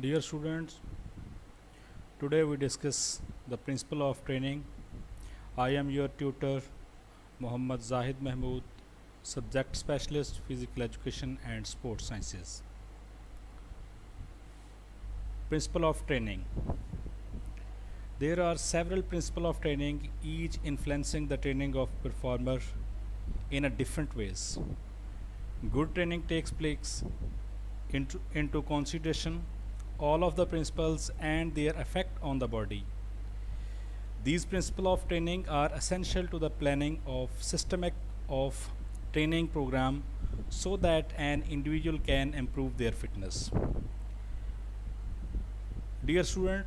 Dear students, today we discuss the principle of training. I am your tutor Muhammad Zahid Mahmood, subject specialist physical education and sports sciences. Principle of training. There are several principles of training, each influencing the training of performer in a different ways. Good training takes place into consideration all of the principles and their effect on the body. These principles of training are essential to the planning of systemic of training program so that an individual can improve their fitness. Dear student,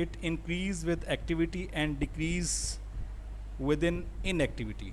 It increase with activity and decrease within inactivity.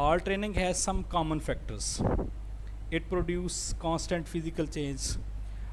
All training has some common factors. It produce constant physical change.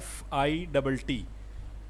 FITT,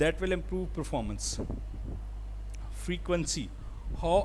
that will improve performance. Frequency, how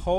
how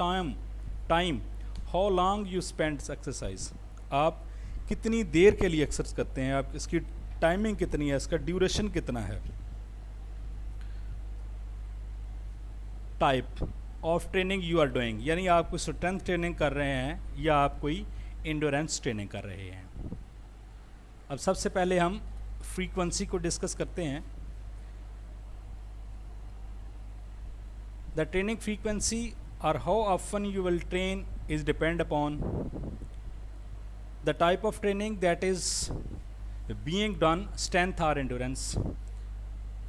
time how long you spend exercise, آپ کتنی دیر کے لیے exercise کرتے ہیں، آپ اس کی timing کتنی ہے، اس کا ڈیوریشن کتنا ہے. Type of training you are doing, یعنی آپ کوئی اسٹرینتھ ٹریننگ کر رہے ہیں یا آپ کوئی انڈورینس ٹریننگ کر رہے ہیں. اب سب سے پہلے ہم فریکوینسی کو ڈسکس کرتے ہیں. دا ٹریننگ فریکوینسی اور how often you will train is depend upon the type of training that is being done, strength اور انڈورینس.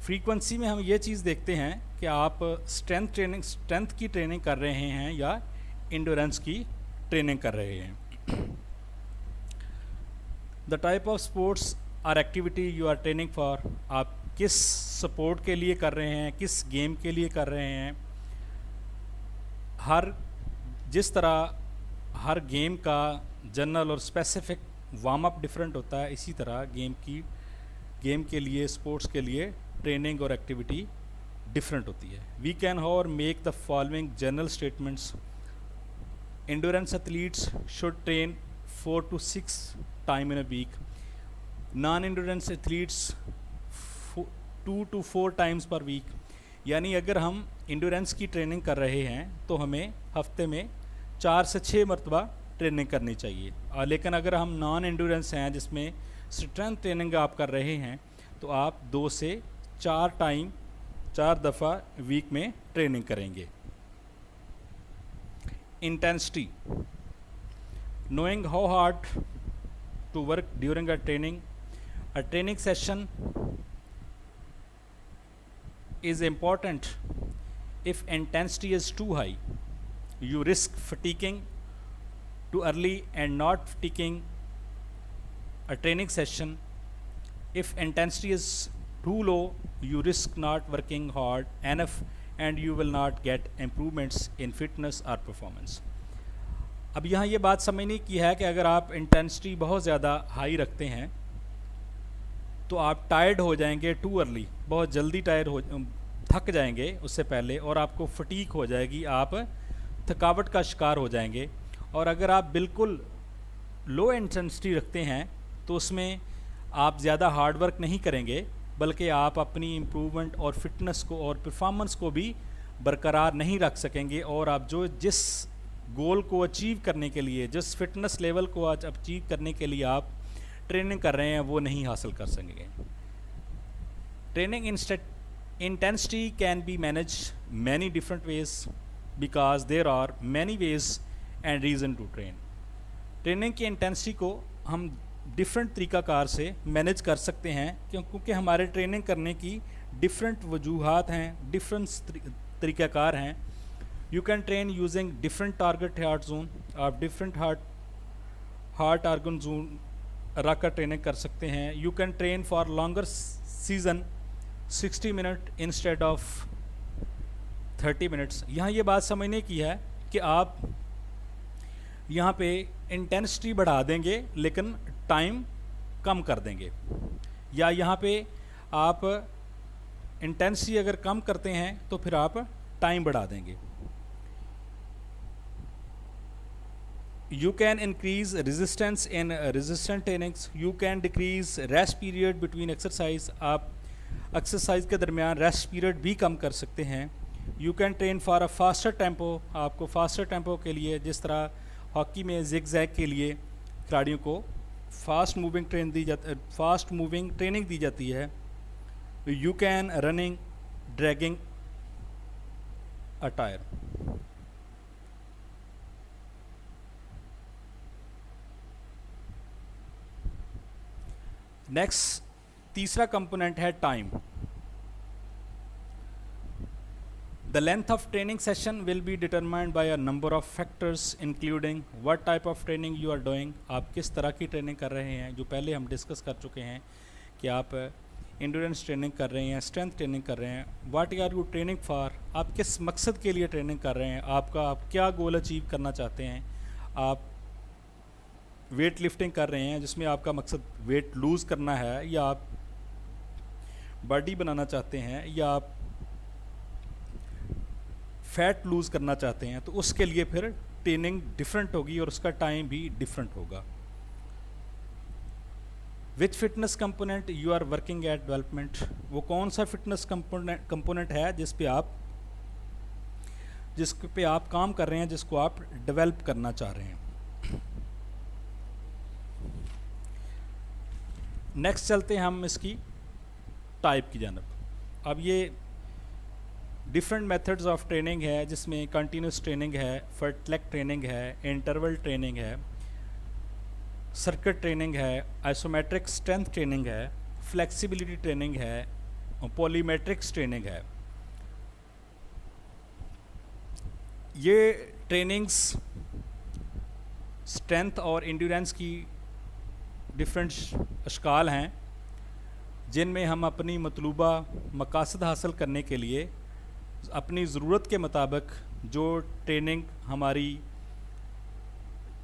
فریکوینسی میں ہم یہ چیز دیکھتے ہیں کہ آپ اسٹرینتھ کی ٹریننگ کر رہے ہیں یا انڈورینس کی ٹریننگ کر رہے ہیں. دا ٹائپ آف اسپورٹس اور activity you are training for, آپ کس سپورٹ کے لیے کر رہے ہیں، کس گیم کے لیے کر رہے ہیں. جس طرح ہر گیم کا جنرل اور اسپیسیفک وارم اپ ڈفرینٹ ہوتا ہے، اسی طرح گیم کے لیے، اسپورٹس کے لیے ٹریننگ اور ایکٹیویٹی ڈفرینٹ ہوتی ہے. We can however make the following general statements. Endurance athletes should train 4 to 6 time in a week. Non endurance athletes 2 to 4 times per week. یعنی اگر ہم انڈورینس کی ٹریننگ کر رہے ہیں تو ہمیں ہفتے میں 4 سے 6 مرتبہ ٹریننگ کرنی چاہیے. لیکن اگر ہم نان انڈورینس ہیں جس میں اسٹرینتھ ٹریننگ آپ کر رہے ہیں تو آپ 2 سے 4 دفعہ ویک میں ٹریننگ کریں گے. Intensity, knowing how hard to work during a training. A training session is important if intensity is too high. You risk fatiguing too early and not fatiguing a training session. If intensity is too low, you risk not working hard enough and you will not get improvements in fitness or performance. اب یہاں یہ بات سمجھنے کی ہے کہ اگر آپ انٹینسٹی بہت زیادہ ہائی رکھتے ہیں تو آپ ٹائرڈ ہو جائیں گے ٹو ارلی، بہت جلدی تھک جائیں گے اس سے پہلے، اور آپ کو فٹیگ ہو جائے گی، آپ تھکاوٹ کا شکار ہو جائیں گے. اور اگر آپ بالکل لو انٹینسٹی رکھتے ہیں تو اس میں آپ زیادہ ہارڈ ورک نہیں کریں گے، بلکہ آپ اپنی امپرومنٹ اور فٹنس کو اور پرفارمنس کو بھی برقرار نہیں رکھ سکیں گے، اور آپ جس گول کو اچیو کرنے کے لیے، جس فٹنس لیول کو آج اچیو کرنے کے لیے آپ ٹریننگ کر رہے ہیں وہ نہیں حاصل کر سکیں گے. Training intensity can be managed many different ways because there are many ways and reason to train. Training کی انٹینسٹی کو ہم ڈفرینٹ طریقہ کار سے مینیج کر سکتے ہیں کیونکہ ہمارے ٹریننگ کرنے کی ڈفرینٹ وجوہات ہیں، ڈفرینٹ طریقہ کار ہیں. You can train using different target heart zone. آپ ڈفرینٹ ہارٹ آرگن زون رکھ کر ٹریننگ کر سکتے ہیں. You can train for longer season 60 minute instead of 30 minutes. یہاں یہ بات سمجھنے کی ہے کہ آپ یہاں پہ انٹینسٹی بڑھا دیں گے لیکن ٹائم کم کر دیں گے، یا یہاں پہ آپ انٹینسٹی اگر کم کرتے ہیں تو پھر آپ ٹائم بڑھا دیں گے. You can increase resistance in resistant trainings. You can decrease rest period between exercise. آپ ایکسرسائز کے درمیان ریسٹ پیریڈ بھی کم کر سکتے ہیں. You can train for a faster tempo. آپ کو فاسٹر ٹیمپو کے لیے، جس طرح ہاکی میں زگ زیگ کے لیے کھلاڑیوں کو فاسٹ موونگ ٹریننگ دی جاتی ہے. You can running, dragging a tire. Next تیسرا کمپوننٹ ہے time. The length of training session will be determined by a number of factors including what type of training you are doing. آپ کس طرح کی training کر رہے ہیں، جو پہلے ہم ڈسکس کر چکے ہیں کہ آپ انڈورینس ٹریننگ کر رہے ہیں، اسٹرینتھ ٹریننگ کر رہے ہیں. What are you training for, آپ کس مقصد کے لیے ٹریننگ کر رہے ہیں، آپ کیا گول اچیو کرنا چاہتے ہیں. آپ ویٹ لفٹنگ کر رہے ہیں جس میں آپ کا مقصد ویٹ لوز کرنا ہے، یا آپ باڈی بنانا چاہتے ہیں، یا آپ فیٹ لوز کرنا چاہتے ہیں، تو اس کے لیے پھر ٹریننگ ڈفرینٹ ہوگی اور اس کا ٹائم بھی ڈفرینٹ ہوگا. Which fitness component you are working at development, وہ کون سا فٹنس کمپوننٹ ہے جس پہ آپ کام کر رہے ہیں, جس کو آپ ڈیولپ کرنا چاہ رہے ہیں. نیکسٹ چلتے ہیں ہم اس کی ٹائپ کی جانب. اب یہ ڈفرینٹ میتھڈز آف ٹریننگ ہے, جس میں کنٹینیوس ٹریننگ ہے, فرٹلیک ٹریننگ ہے, انٹرول ٹریننگ ہے, سرکٹ ٹریننگ ہے, آئسومیٹرک اسٹرینتھ ٹریننگ ہے, فلیکسیبلٹی ٹریننگ ہے, اور پولیمیٹرکس ٹریننگ ہے. یہ ٹریننگز اسٹرینتھ اور انڈیورنس کی ڈفرینٹ اشکال ہیں, جن میں ہم اپنی مطلوبہ مقاصد حاصل کرنے کے لیے اپنی ضرورت کے مطابق جو ٹریننگ ہماری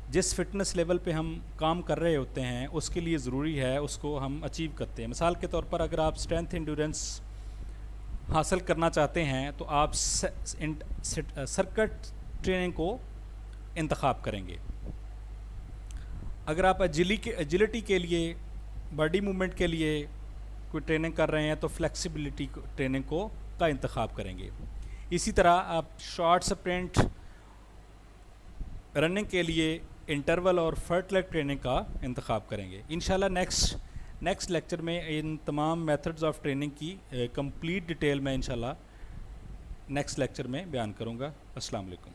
جس فٹنس لیول پہ ہم کام کر رہے ہوتے ہیں اس کے لیے ضروری ہے, اس کو ہم اچیو کرتے ہیں. مثال کے طور پر اگر آپ اسٹرینتھ انڈیورنس حاصل کرنا چاہتے ہیں تو آپ سرکٹ ٹریننگ کو انتخاب کریں گے. اگر آپ ایجلٹی کے لیے, باڈی موومنٹ کے لیے کوئی ٹریننگ کر رہے ہیں تو فلیکسیبلٹی ٹریننگ کا انتخاب کریں گے. اسی طرح آپ شارٹ سپرنٹ رننگ کے لیے انٹرول اور فرٹلیک ٹریننگ کا انتخاب کریں گے. انشاءاللہ نیکسٹ لیکچر میں ان تمام میتھڈز آف ٹریننگ کی کمپلیٹ ڈیٹیل میں انشاءاللہ نیکسٹ لیکچر میں بیان کروں گا. السلام علیکم.